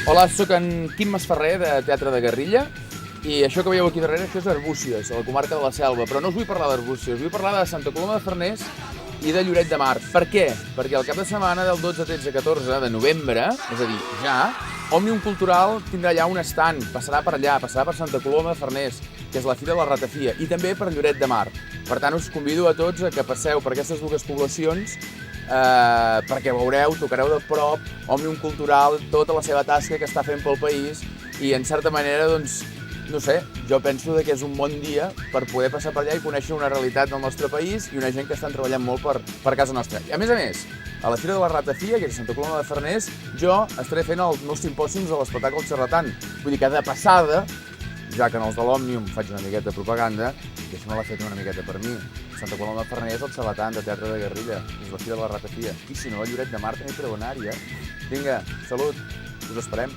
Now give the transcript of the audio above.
Hola, sóc en Quim Masferrer, de Teatre de Guerrilla, i això que veieu aquí darrere, això és Arbúcies, a la comarca de la Selva. Però no us vull parlar d'Arbúcies, vull parlar de Santa Coloma de Farners i de Lloret de Mar. Per què? Perquè el cap de setmana del 12, 13, 14 de novembre, és a dir, ja, Òmnium Cultural tindrà allà un stand, passarà per allà, passarà per Santa Coloma de Farners, que és la Fira de la Ratafia, i també per Lloret de Mar. Per tant, us convido a tots a que passeu per aquestes dues poblacions perquè veureu, tocareu de prop Òmnium Cultural, tota la seva tasca que està fent pel país i en certa manera, doncs, no sé, jo penso que és un bon dia per poder passar per allà i conèixer una realitat del nostre país i una gent que estan treballant molt per casa nostra. I a més, a la Fira de la Ratafia, que és a Santa Coloma de Farners, jo estaré fent els meus simpòsiums de l'espectacle xerratant. Vull dir que de passada, ja que en els de l'Òmnium faig una miqueta de propaganda, deixa'm-la fet una miqueta per mi. Santa Coloma de Farners, el xerratant de Teatre de Guerrilla, és la Fira de la Ratafia. I si no, a Lloret de Mar també podeu anar-hi, eh? Vinga, salut, us esperem.